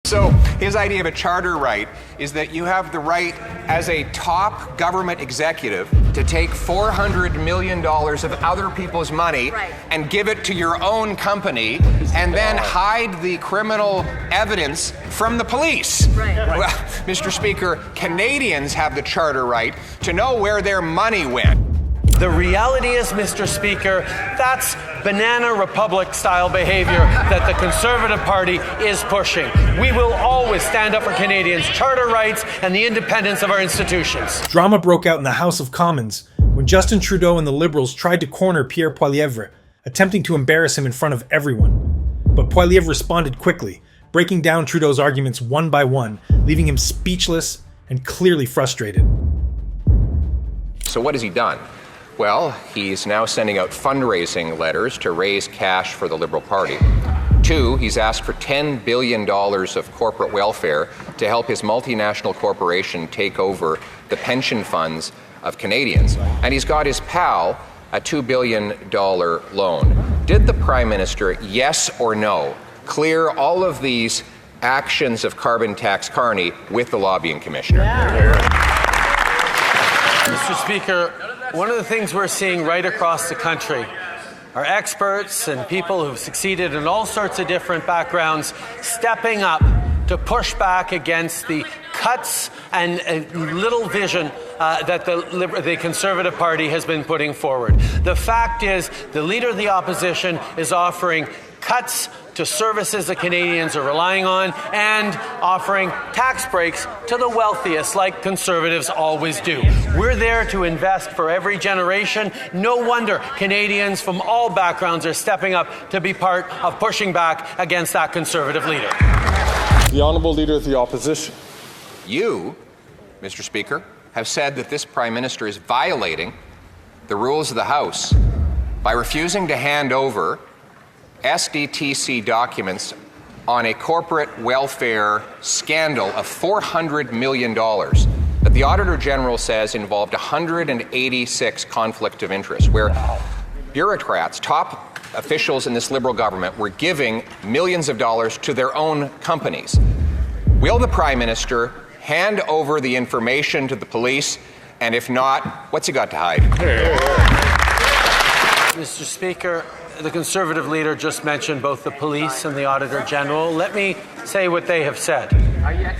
So his idea of a charter right is that you have the right as a top government executive to take $400 million of other people's money and give it to your own company and then hide the criminal evidence from the police. Well, Mr. Speaker, Canadians have the charter right to know where their money went. The reality is, Mr. Speaker, that's banana republic style behavior that the Conservative Party is pushing. We will always stand up for Canadians' charter rights and the independence of our institutions. Drama broke out in the House of Commons when Justin Trudeau and the Liberals tried to corner Pierre Poilievre, attempting to embarrass him in front of everyone. But Poilievre responded quickly, breaking down Trudeau's arguments one by one, leaving him speechless and clearly frustrated. So what has he done? Well, he's now sending out fundraising letters to raise cash for the Liberal Party. 2, he's asked for $10 billion of corporate welfare to help his multinational corporation take over the pension funds of Canadians. And he's got his pal a $2 billion loan. Did the Prime Minister, yes or no, clear all of these actions of carbon tax carney with the lobbying commissioner? Mr. Speaker, one of the things we're seeing right across the country are experts and people who've succeeded in all sorts of different backgrounds stepping up to push back against the cuts and little vision that the Conservative Party has been putting forward. The fact is, the Leader of the Opposition is offering cuts to services that Canadians are relying on and offering tax breaks to the wealthiest, like Conservatives always do. We're there to invest for every generation. No wonder Canadians from all backgrounds are stepping up to be part of pushing back against that Conservative leader. The Honourable Leader of the Opposition. You, Mr. Speaker, have said that this Prime Minister is violating the rules of the House by refusing to hand over SDTC documents on a corporate welfare scandal of $400 million that the Auditor General says involved 186 conflict of interest, where bureaucrats, top officials in this Liberal government, were giving millions of dollars to their own companies. Will the Prime Minister hand over the information to the police? And if not, what's he got to hide? Mr. Speaker, the Conservative leader just mentioned both the police and the Auditor General. Let me say what they have said.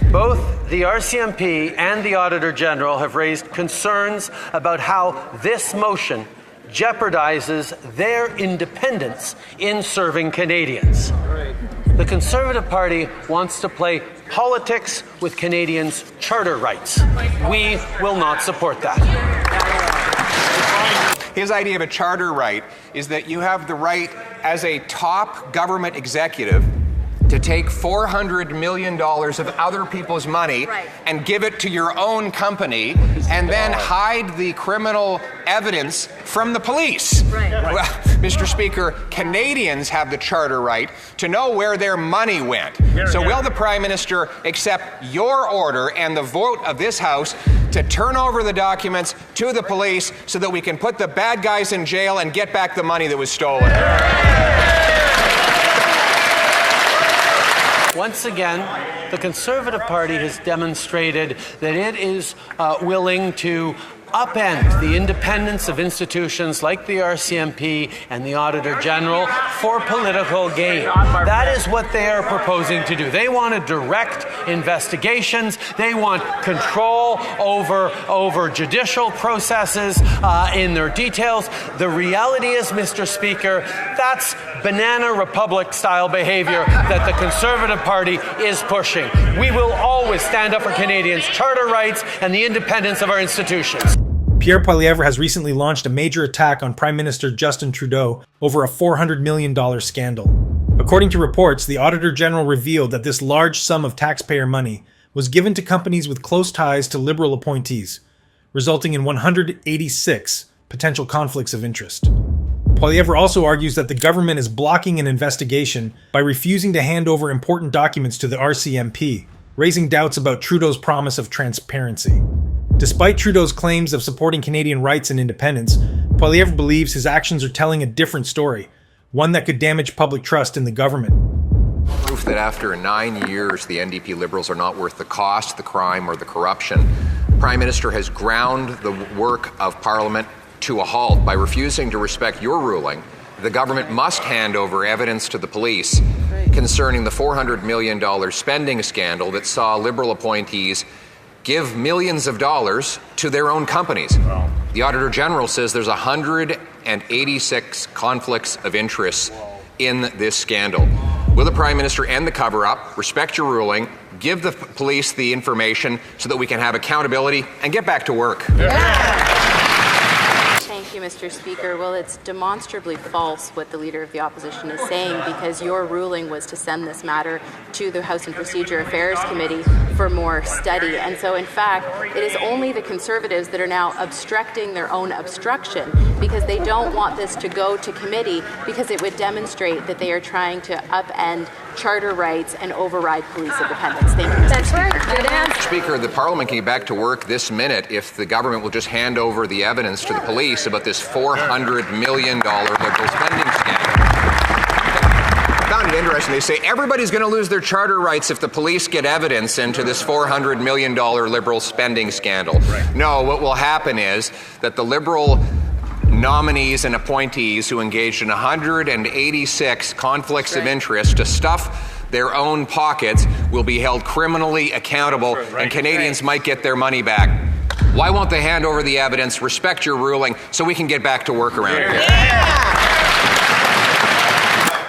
Both the RCMP and the Auditor General have raised concerns about how this motion jeopardizes their independence in serving Canadians. The Conservative Party wants to play politics with Canadians' charter rights. We will not support that. His idea of a charter right is that you have the right as a top government executive to take $400 million of other people's money and give it to your own company and then hide the criminal evidence from the police. Well, Mr. Speaker, Canadians have the charter right to know where their money went. So will the Prime Minister accept your order and the vote of this House to turn over the documents to the police so that we can put the bad guys in jail and get back the money that was stolen? Once again, the Conservative Party has demonstrated that it is willing to upend the independence of institutions like the RCMP and the Auditor General for political gain. That is what they are proposing to do. They want to direct investigations. They want control over judicial processes in their details. The reality is, Mr. Speaker, that's banana republic style behavior that the Conservative Party is pushing. We will always stand up for Canadians' charter rights and the independence of our institutions. Pierre Poilievre has recently launched a major attack on Prime Minister Justin Trudeau over a $400 million scandal. According to reports, the Auditor General revealed that this large sum of taxpayer money was given to companies with close ties to Liberal appointees, resulting in 186 potential conflicts of interest. Poilievre also argues that the government is blocking an investigation by refusing to hand over important documents to the RCMP, raising doubts about Trudeau's promise of transparency. Despite Trudeau's claims of supporting Canadian rights and independence, Poilievre believes his actions are telling a different story, one that could damage public trust in the government. Proof that after 9 years, the NDP Liberals are not worth the cost, the crime, or the corruption. The Prime Minister has ground the work of Parliament to a halt by refusing to respect your ruling. The government must hand over evidence to the police concerning the $400 million spending scandal that saw Liberal appointees give millions of dollars to their own companies. Wow. The Auditor General says there's 186 conflicts of interest in this scandal. Will the Prime Minister end the cover-up, respect your ruling, give the police the information so that we can have accountability and get back to work? Thank you, Mr. Speaker. Well, it's demonstrably false what the Leader of the Opposition is saying, because your ruling was to send this matter to the House and Procedure Affairs Committee for more study. And so, in fact, it is only the Conservatives that are now obstructing their own obstruction, because they don't want this to go to committee, because it would demonstrate that they are trying to upend charter rights and override police independence. Thank you, Mr. Speaker. Mr. Speaker, the Parliament can get back to work this minute if the government will just hand over the evidence to the police about this $400 million Liberal spending scandal. I found it interesting. They say everybody's going to lose their charter rights if the police get evidence into this $400 million Liberal spending scandal. Right. No, what will happen is that the Liberal nominees and appointees who engaged in 186 conflicts of interest to stuff their own pockets will be held criminally accountable, and Canadians might get their money back. Why won't they hand over the evidence, respect your ruling, so we can get back to work around here?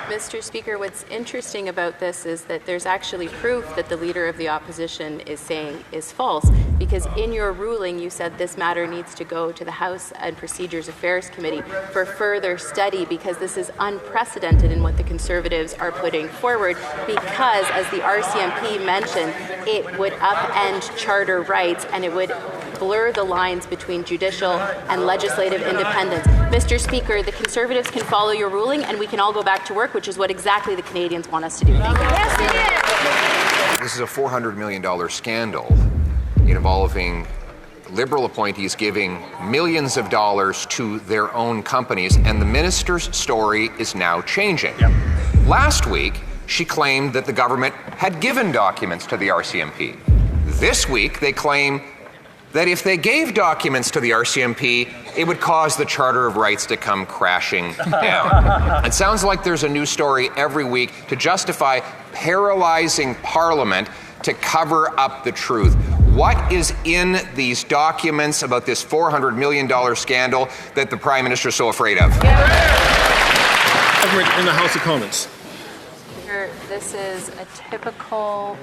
Mr. Speaker, what's interesting about this is that there's actually proof that the Leader of the Opposition is saying is false, because in your ruling you said this matter needs to go to the House and Procedures Affairs Committee for further study, because this is unprecedented in what the Conservatives are putting forward, because, as the RCMP mentioned, it would upend charter rights and it would blur the lines between judicial and legislative independence. Mr. Speaker, the Conservatives can follow your ruling and we can all go back to work, which is what exactly the Canadians want us to do. Thank you. Yes, it is. This is a $400 million scandal involving Liberal appointees giving millions of dollars to their own companies, and the minister's story is now changing. Yep. Last week, she claimed that the government had given documents to the RCMP. This week, they claim that if they gave documents to the RCMP, it would cause the Charter of Rights to come crashing down. It sounds like there's a new story every week to justify paralyzing Parliament to cover up the truth. What is in these documents about this $400 million scandal that the Prime Minister is so afraid of? In the House of Commons. This is a typical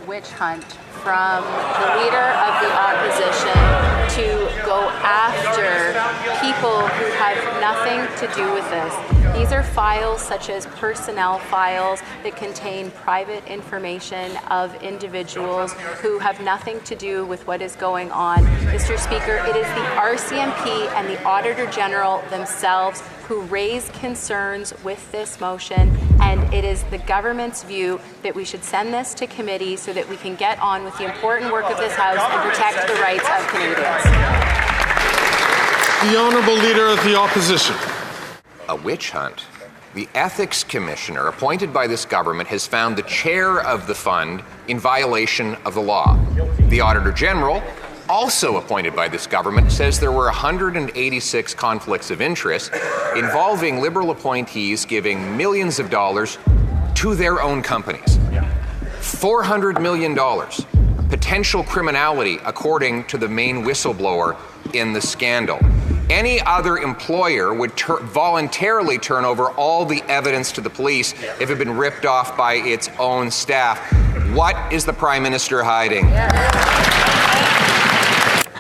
witch hunt from the Leader of the Opposition to go after people who have nothing to do with this. These are files such as personnel files that contain private information of individuals who have nothing to do with what is going on. Mr. Speaker, it is the RCMP and the Auditor General themselves who raise concerns with this motion, and it is the government's view that we should send this to committee so that we can get on with the important work of this House and protect the rights of Canadians. The Honourable Leader of the Opposition. A witch hunt. The Ethics Commissioner appointed by this government has found the chair of the fund in violation of the law. The Auditor General, also appointed by this government, says there were 186 conflicts of interest involving Liberal appointees giving millions of dollars to their own companies. $400 million. Potential criminality, according to the main whistleblower in the scandal. Any other employer would voluntarily turn over all the evidence to the police if it had been ripped off by its own staff. What is the Prime Minister hiding?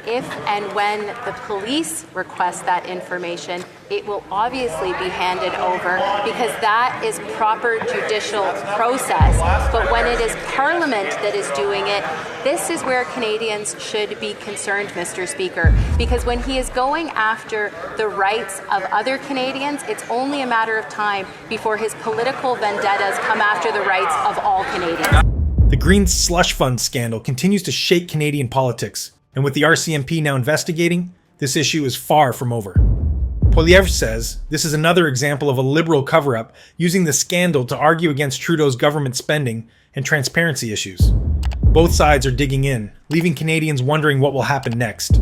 If and when the police request that information, it will obviously be handed over, because that is proper judicial process. But when it is Parliament that is doing it, this is where Canadians should be concerned, Mr. Speaker, because when he is going after the rights of other Canadians, it's only a matter of time before his political vendettas come after the rights of all Canadians. The Green slush fund scandal continues to shake Canadian politics, and with the RCMP now investigating, this issue is far from over. Poilievre says this is another example of a Liberal cover-up using the scandal to argue against Trudeau's government spending and transparency issues. Both sides are digging in, leaving Canadians wondering what will happen next.